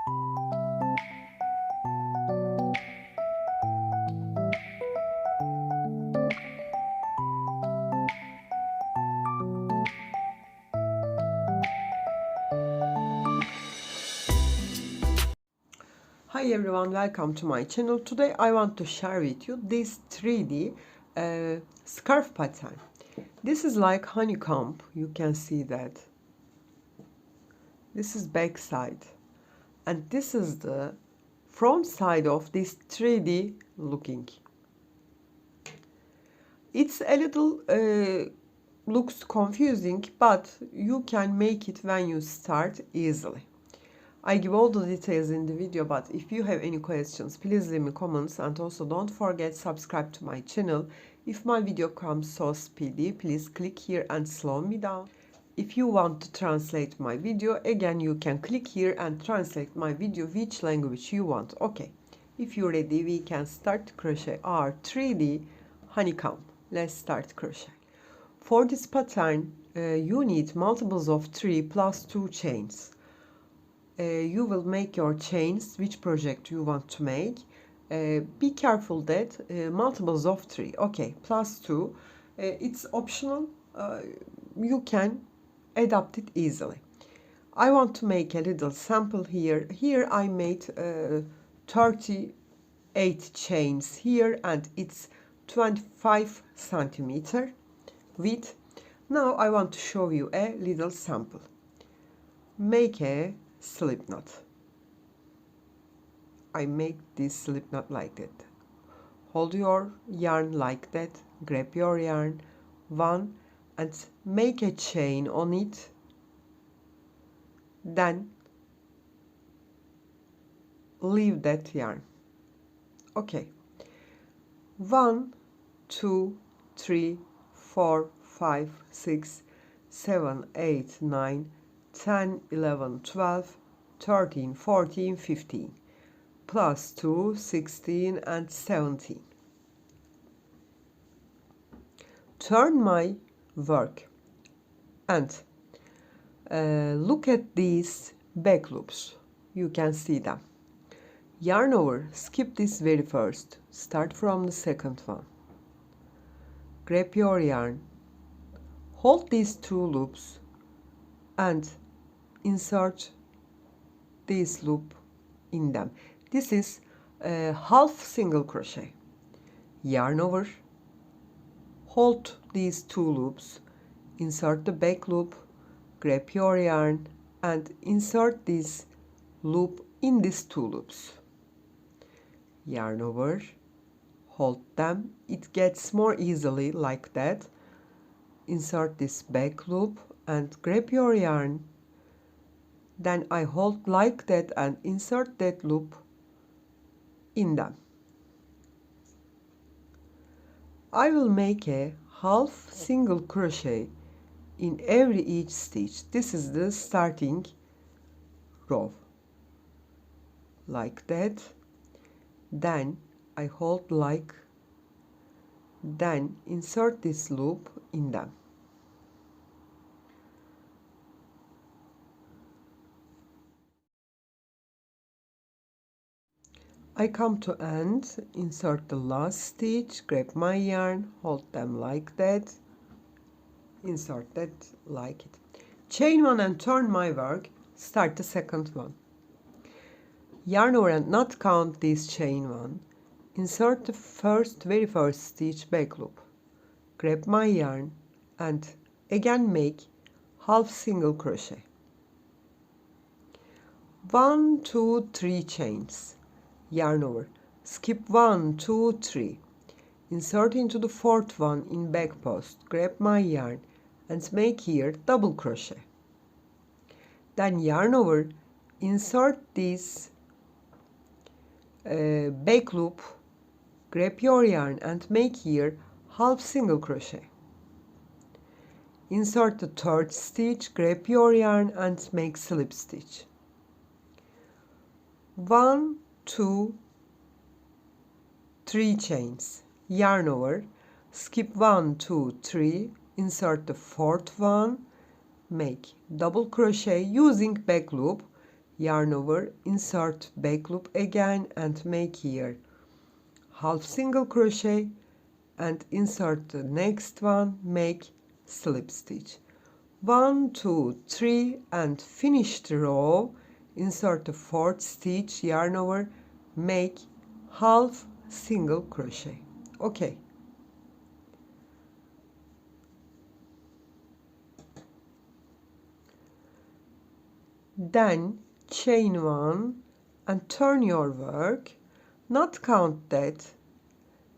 Hi everyone, welcome to my channel. Today I want to share with you this 3D scarf pattern. This is like honeycomb, you can see that. This is back side and this is the front side of this 3D looking. It's a little looks confusing, but you can make it when you start easily. I give all the details in the video, but if you have any questions, please leave me comments, and also don't forget subscribe to my channel. If my video comes so speedy, please click here and slow me down. If you want to translate my video, again you can click here and translate my video which language you want. Okay, if you're ready, we can start to crochet our 3D honeycomb. Let's start crochet. For this pattern, you need multiples of 3 plus 2 chains. You will make your chains which project you want to make. Be careful that multiples of 3, okay, plus 2, it's optional. You can adapt it easily. I want to make a little sample here. Here I made 38 chains here, and it's 25 centimeter width. Now I want to show you a little sample. Make a slip knot. I make this slip knot like that. Hold your yarn like that, grab your yarn, one, and make a chain on it. Then leave that yarn. Okay. 1, 2, 3, 4, 5, 6, 7, 8, 9, 10, 11, 12, 13, 14, 15, plus 2, 16 and 17. Turn my work and look at these back loops. You can see them. Yarn over, skip this very first, start from the second one. Grab your yarn, hold these 2 loops and insert this loop in them. This is a half single crochet. Yarn over, hold these 2 loops, insert the back loop, grab your yarn and insert this loop in these 2 loops. Yarn over, hold them, it gets more easily like that. Insert this back loop and grab your yarn. Then I hold like that and insert that loop in them. I will make a half single crochet in every each stitch. This is the starting row. Like that. Then I hold like, then insert this loop in them. I come to end, insert the last stitch, grab my yarn, hold them like that, insert that like it. Chain 1 and turn my work, start the second one. Yarn over and not count this chain 1. Insert the very first stitch back loop. Grab my yarn and again make half single crochet. 1, 2, 3 chains. Yarn over, skip 1, 2, 3, insert into the fourth one in back post, grab my yarn and make here double crochet. Then yarn over, insert this back loop, grab your yarn and make here half single crochet. Insert the third stitch, grab your yarn and make slip stitch. 1, 2, 3 chains, yarn over, skip 1, 2, 3, insert the fourth one, make double crochet using back loop, yarn over, insert back loop again and make here half single crochet and insert the next one, make slip stitch. 1, 2, 3 and finish the row, insert the fourth stitch, yarn over, make half single crochet. Okay. Then chain 1 and turn your work, not count that,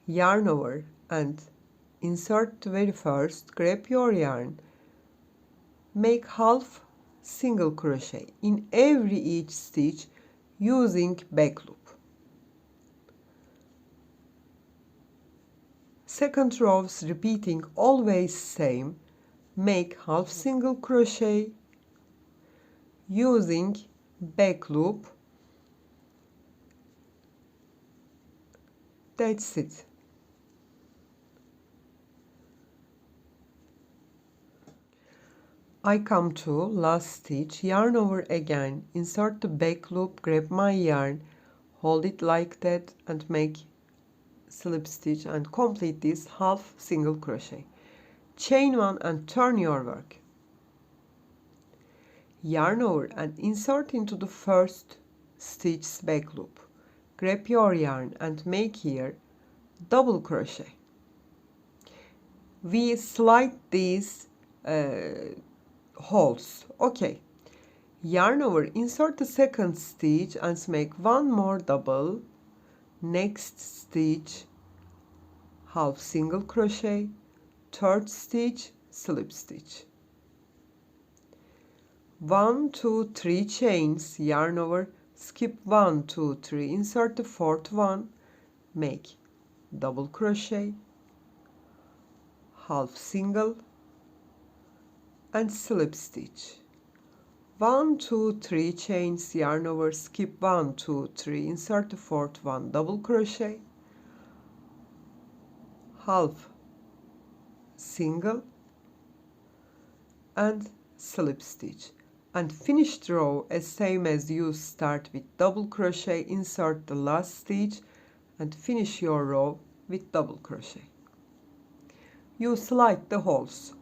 yarn over and insert the very first, grab your yarn, make half single crochet in every each stitch using back loop. Second rows repeating always same, make half single crochet using back loop. That's it. I come to last stitch, yarn over again, insert the back loop, grab my yarn, hold it like that and make slip stitch and complete this half single crochet. Chain 1 and turn your work. Yarn over and insert into the first stitch's back loop. Grab your yarn and make here double crochet. We slide these holes. Okay. Yarn over, insert the second stitch and make one more double. Next stitch, half single crochet, third stitch, slip stitch. 1, 2, 3 chains, yarn over, skip 1, 2, 3, insert the fourth one, make double crochet, half single and slip stitch. 1, 2, 3 chains, yarn over, skip 1, 2, 3, insert the fourth one, double crochet, half single and slip stitch, and finish the row as same as you start with double crochet, insert the last stitch and finish your row with double crochet. You slide the holes.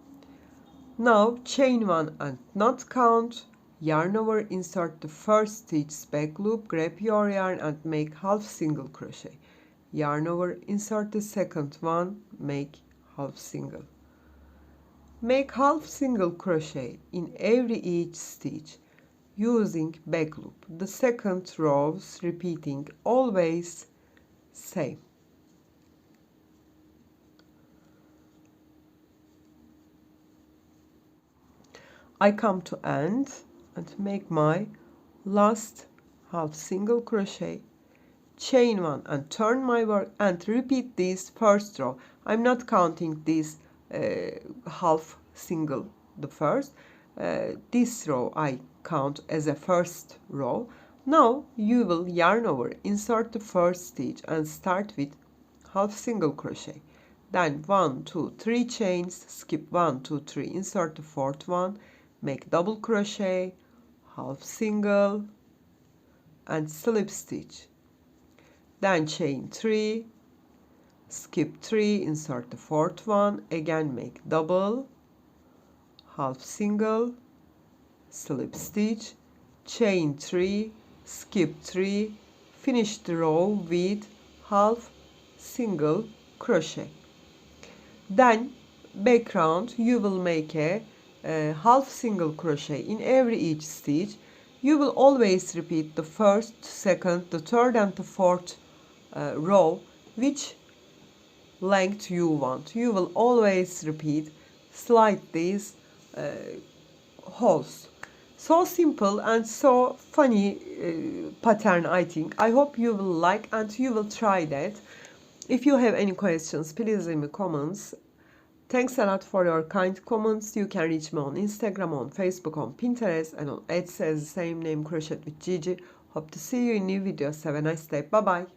Now chain 1 and not count, yarn over, insert the first stitch's back loop, grab your yarn and make half single crochet. Yarn over, insert the second one, make half single. Make half single crochet in every each stitch using back loop. The second rows repeating always same. I come to end and make my last half single crochet, chain 1 and turn my work and repeat this first row. I'm not counting this half single, the first. This row I count as a first row. Now you will yarn over, insert the first stitch and start with half single crochet. Then 1, 2, 3 chains, skip 1, 2, 3, insert the fourth one, make double crochet, half single and slip stitch. Then chain 3, skip 3, insert the fourth one, again make double, half single, slip stitch, chain 3, skip 3, finish the row with half single crochet. Then background you will make a half single crochet in every each stitch. You will always repeat the first, second, the third and the fourth row which length you want. You will always repeat, slide these holes. So simple and so funny pattern, I think. I hope you will like and you will try that. If you have any questions, please leave me comments. Thanks a lot for your kind comments. You can reach me on Instagram, on Facebook, on Pinterest, and on Etsy as the same name, Crochet with Gigi. Hope to see you in new videos. Have a nice day. Bye bye.